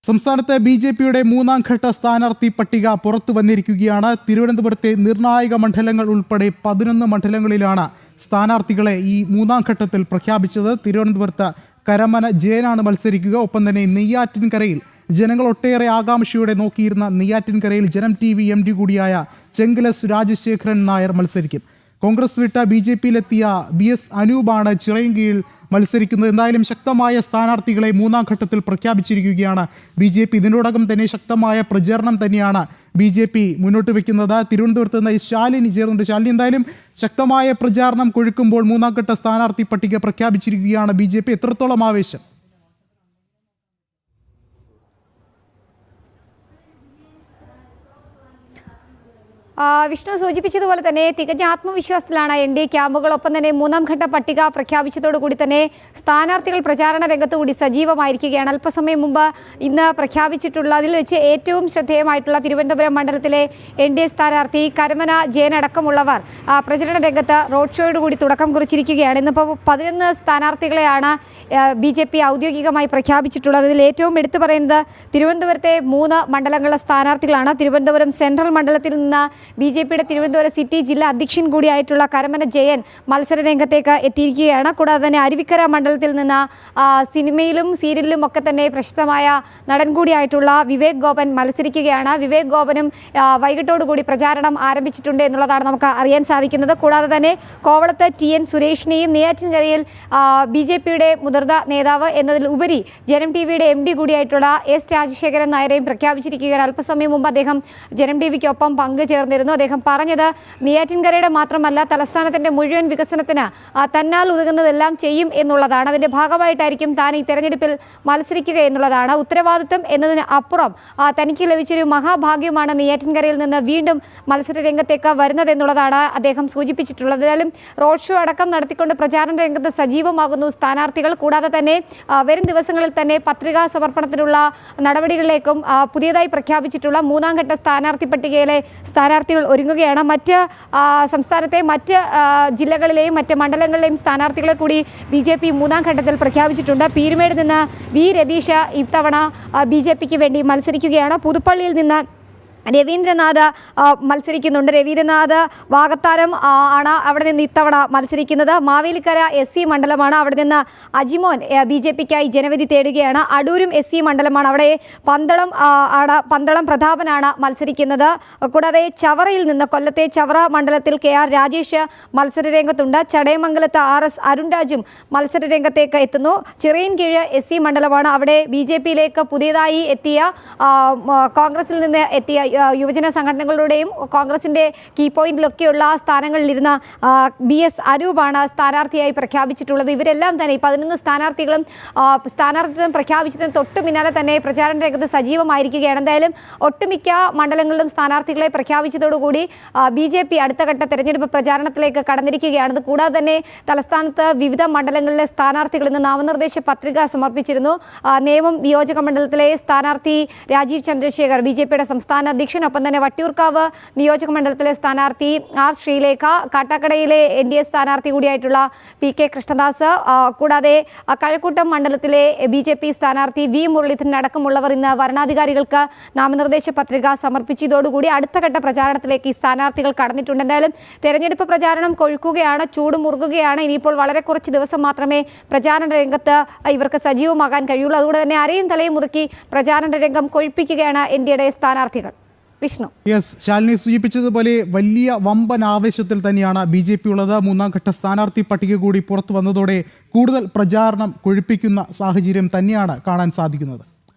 സംസ്ഥാനത്തെ ബി.ജെ.പിയുടെ മൂന്നാം ഘട്ട സ്ഥാനാർത്ഥി പട്ടിക പുറത്തു വന്നിരിക്കുകയാണ്. തിരുവനന്തപുരത്തെ നിർണായക മണ്ഡലങ്ങൾ ഉൾപ്പെടെ 11 മണ്ഡലങ്ങളിലാണ് സ്ഥാനാർത്ഥികളെ ഈ മൂന്നാം ഘട്ടത്തിൽ പ്രഖ്യാപിച്ചത്. തിരുവനന്തപുരത്ത് കരമന ജയനാണ് മത്സരിക്കുക. ഒപ്പം തന്നെ നെയ്യാറ്റിൻകരയിൽ ജനങ്ങൾ ഒട്ടേറെ ആകാംക്ഷയോടെ നോക്കിയിരുന്ന നെയ്യാറ്റിൻകരയിൽ ജനം TV MD കൂടിയായ ചെങ്കലസ് രാജശേഖരൻ നായർ മത്സരിക്കും. കോൺഗ്രസ് വിട്ട ബി.ജെ.പിയിലെത്തിയ BS അനൂപാണ് ചിറയൻകീഴിൽ മത്സരിക്കുന്നത്. എന്തായാലും ശക്തമായ സ്ഥാനാർത്ഥികളെ മൂന്നാം ഘട്ടത്തിൽ പ്രഖ്യാപിച്ചിരിക്കുകയാണ് ബി.ജെ.പി. ഇതിനോടകം തന്നെ ശക്തമായ പ്രചരണം തന്നെയാണ് ബി.ജെ.പി. മുന്നോട്ട് വയ്ക്കുന്നത്. തിരുവനന്തപുരത്ത് നിന്ന് ശാലിനി ചേർന്നുണ്ട്. ശാലിനി, എന്തായാലും ശക്തമായ പ്രചാരണം കൊഴുക്കുമ്പോൾ മൂന്നാം ഘട്ട സ്ഥാനാർത്ഥി പട്ടിക പ്രഖ്യാപിച്ചിരിക്കുകയാണ് ബി.ജെ.പി. എത്രത്തോളം ആവേശം? വിഷ്ണു സൂചിപ്പിച്ചതുപോലെ തന്നെ തികഞ്ഞ ആത്മവിശ്വാസത്തിലാണ് NDA ക്യാമ്പുകൾ. ഒപ്പം തന്നെ മൂന്നാം ഘട്ട പട്ടിക പ്രഖ്യാപിച്ചതോടുകൂടി തന്നെ സ്ഥാനാർത്ഥികൾ പ്രചാരണ രംഗത്തുകൂടി സജീവമായിരിക്കുകയാണ്. അല്പസമയം മുമ്പ് ഇന്ന് പ്രഖ്യാപിച്ചിട്ടുള്ളതിൽ വെച്ച് ഏറ്റവും ശ്രദ്ധേയമായിട്ടുള്ള തിരുവനന്തപുരം മണ്ഡലത്തിലെ NDA സ്ഥാനാർത്ഥി കരമന ജയൻ അടക്കമുള്ളവർ പ്രചരണ രംഗത്ത് റോഡ് ഷോയോടുകൂടി തുടക്കം കുറിച്ചിരിക്കുകയാണ്. ഇന്നിപ്പോൾ 11 സ്ഥാനാർത്ഥികളെയാണ് ബി.ജെ.പി. ഔദ്യോഗികമായി പ്രഖ്യാപിച്ചിട്ടുള്ളത്. ഇതിൽ ഏറ്റവും എടുത്തു പറയുന്നത് തിരുവനന്തപുരത്തെ 3 മണ്ഡലങ്ങളിലെ സ്ഥാനാർത്ഥികളാണ്. തിരുവനന്തപുരം സെൻട്രൽ മണ്ഡലത്തിൽ നിന്ന് ബി.ജെ.പിയുടെ തിരുവനന്തപുരം സിറ്റി ജില്ലാ അധ്യക്ഷൻ കൂടിയായിട്ടുള്ള കരമന ജയൻ മത്സര രംഗത്തേക്ക് എത്തിയിരിക്കുകയാണ്. കൂടാതെ തന്നെ അരുവിക്കര മണ്ഡലത്തിൽ നിന്ന് സിനിമയിലും സീരിയലിലും ഒക്കെ തന്നെ പ്രശസ്തമായ നടൻ കൂടിയായിട്ടുള്ള വിവേക് ഗോപൻ മത്സരിക്കുകയാണ്. വിവേക് ഗോപനും വൈകിട്ടോടുകൂടി പ്രചാരണം ആരംഭിച്ചിട്ടുണ്ട് എന്നുള്ളതാണ് നമുക്ക് അറിയാൻ സാധിക്കുന്നത്. കൂടാതെ തന്നെ കോവളത്ത് TN സുരേഷിനെയും നെയ്യാറ്റിൻകരയിൽ ബി.ജെ.പിയുടെ മുതിർന്ന നേതാവ് എന്നതിൽ ഉപരി ജനം TVയുടെ MD കൂടിയായിട്ടുള്ള S രാജശേഖരൻ നായരെയും പ്രഖ്യാപിച്ചിരിക്കുകയാണ്. അല്പസമയം മുമ്പ് അദ്ദേഹം ജനം TVക്കൊപ്പം പങ്കുചേർന്നിരുന്നു. അദ്ദേഹം പറഞ്ഞത് നെയ്യാറ്റിൻകരയുടെ മാത്രമല്ല തലസ്ഥാനത്തിന്റെ മുഴുവൻ വികസനത്തിന് തന്നാൽ ഉതകുന്നതെല്ലാം ചെയ്യും എന്നുള്ളതാണ്. അതിന്റെ ഭാഗമായിട്ടായിരിക്കും താൻ ഈ തെരഞ്ഞെടുപ്പിൽ മത്സരിക്കുക എന്നുള്ളതാണ്. ഉത്തരവാദിത്വം എന്നതിന് അപ്പുറം തനിക്ക് ലഭിച്ചൊരു മഹാഭാഗ്യമാണ് നെയ്യാറ്റിൻകരയിൽ നിന്ന് വീണ്ടും മത്സര രംഗത്തേക്ക് വരുന്നത് എന്നുള്ളതാണ് അദ്ദേഹം സൂചിപ്പിച്ചിട്ടുള്ളത്. ഏതായാലും റോഡ് ഷോ അടക്കം നടത്തിക്കൊണ്ട് പ്രചാരണ രംഗത്ത് സജീവമാകുന്നു സ്ഥാനാർത്ഥികൾ. കൂടാതെ തന്നെ വരും ദിവസങ്ങളിൽ തന്നെ പത്രികാ സമർപ്പണത്തിനുള്ള നടപടികളിലേക്കും പുതിയതായി പ്രഖ്യാപിച്ചിട്ടുള്ള മൂന്നാം ഘട്ട സ്ഥാനാർത്ഥി പട്ടികയിലെ സ്ഥാനാർത്ഥികൾ ഒരുങ്ങുകയാണ്. മറ്റ് സംസ്ഥാനത്തെ മറ്റ് ജില്ലകളിലെയും മറ്റ് മണ്ഡലങ്ങളിലെയും സ്ഥാനാർത്ഥികളെ കൂടി ബി.ജെ.പി. മൂന്നാം ഘട്ടത്തിൽ പ്രഖ്യാപിച്ചിട്ടുണ്ട്. പീരുമേട് നിന്ന് V രതീഷ് ഇത്തവണ ബി.ജെ.പിക്ക് വേണ്ടി മത്സരിക്കുകയാണ്. പുതുപ്പള്ളിയിൽ നിന്ന് രവീന്ദ്രനാഥ് മത്സരിക്കുന്നുണ്ട്. രവീന്ദ്രനാഥ് വാകത്താരം ആണ് അവിടെ നിന്ന് ഇത്തവണ മത്സരിക്കുന്നത്. മാവേലിക്കര SC മണ്ഡലമാണ്. അവിടെ നിന്ന് അജിമോൻ ബി.ജെ.പിക്കായി ജനവിധി തേടുകയാണ്. അടൂരും SC മണ്ഡലമാണ്. അവിടെ പന്തളം പ്രതാപനാണ് മത്സരിക്കുന്നത്. കൂടാതെ ചവറയിൽ നിന്ന് കൊല്ലത്തെ ചവറ മണ്ഡലത്തിൽ KR രാജേഷ് മത്സരരംഗത്തുണ്ട്. ചടയമംഗലത്ത് RS അരുൺരാജും മത്സരരംഗത്തേക്ക് എത്തുന്നു. ചിറയൻകീഴ് SC മണ്ഡലമാണ്. അവിടെ ബി.ജെ.പിയിലേക്ക് പുതിയതായി എത്തിയ കോൺഗ്രസിൽ നിന്ന് എത്തിയ യുവജന സംഘടനകളുടെയും കോൺഗ്രസിന്റെ കീ പോയിന്റിലൊക്കെയുള്ള സ്ഥാനങ്ങളിലിരുന്ന BS അനൂപാണ് സ്ഥാനാർത്ഥിയായി പ്രഖ്യാപിച്ചിട്ടുള്ളത്. ഇവരെല്ലാം തന്നെ 11 സ്ഥാനാർത്ഥികളും സ്ഥാനാർത്ഥിത്വം പ്രഖ്യാപിച്ചതിന് തൊട്ട് പിന്നാലെ തന്നെ പ്രചാരണ രംഗത്ത് സജീവമായിരിക്കുകയാണ്. എന്തായാലും ഒട്ടുമിക്ക മണ്ഡലങ്ങളിലും സ്ഥാനാർത്ഥികളെ പ്രഖ്യാപിച്ചതോടുകൂടി ബി.ജെ.പി. അടുത്ത ഘട്ട തെരഞ്ഞെടുപ്പ് പ്രചാരണത്തിലേക്ക് കടന്നിരിക്കുകയാണ്. കൂടാതെ തന്നെ തലസ്ഥാനത്ത് വിവിധ മണ്ഡലങ്ങളിലെ സ്ഥാനാർത്ഥികൾ ഇന്ന് നാമനിർദ്ദേശ പത്രിക സമർപ്പിച്ചിരുന്നു. നേമം നിയോജക മണ്ഡലത്തിലെ സ്ഥാനാർത്ഥി രാജീവ് ചന്ദ്രശേഖർ ബി.ജെ.പിയുടെ സംസ്ഥാന അധ്യക്ഷൻ, ഒപ്പം തന്നെ വട്ടിയൂർക്കാവ് നിയോജക മണ്ഡലത്തിലെ സ്ഥാനാർത്ഥി R ശ്രീലേഖ, കാട്ടാക്കടയിലെ NDA സ്ഥാനാർത്ഥി കൂടിയായിട്ടുള്ള PK കൃഷ്ണദാസ്, കൂടാതെ കഴക്കൂട്ടം മണ്ഡലത്തിലെ ബി.ജെ.പി. സ്ഥാനാർത്ഥി V മുരളീധരൻ അടക്കമുള്ളവർ ഇന്ന് വരണാധികാരികൾക്ക് നാമനിർദ്ദേശ പത്രിക സമർപ്പിച്ചു. ഇതോടുകൂടി അടുത്ത ഘട്ട പ്രചാരണത്തിലേക്ക് ഈ സ്ഥാനാർത്ഥികൾ കടന്നിട്ടുണ്ട്. എന്തായാലും തെരഞ്ഞെടുപ്പ് പ്രചാരണം കൊഴുക്കുകയാണ്, ചൂട് മുറുകുകയാണ്. ഇനിയിപ്പോൾ വളരെ കുറച്ച് ദിവസം മാത്രമേ പ്രചാരണ രംഗത്ത് ഇവർക്ക് സജീവമാകാൻ കഴിയുള്ളൂ. അതുകൊണ്ട് തന്നെ അരയും തലയും മുറുക്കി പ്രചാരണ രംഗം കൊഴുപ്പിക്കുകയാണ് NDAയുടെ സ്ഥാനാർത്ഥികൾ. വിഷ്ണു, ശാലിനി സൂചിപ്പിച്ചതുപോലെ വലിയ വമ്പൻ ആവേശത്തിൽ തന്നെയാണ് ബി.ജെ.പി. ഉള്ളത്. മൂന്നാം ഘട്ട സ്ഥാനാർത്ഥി പട്ടിക കൂടി പുറത്തു വന്നതോടെ കൂടുതൽ പ്രചാരണം കൊഴുപ്പിക്കുന്ന സാഹചര്യം തന്നെയാണ് കാണാൻ സാധിക്കുന്നത്.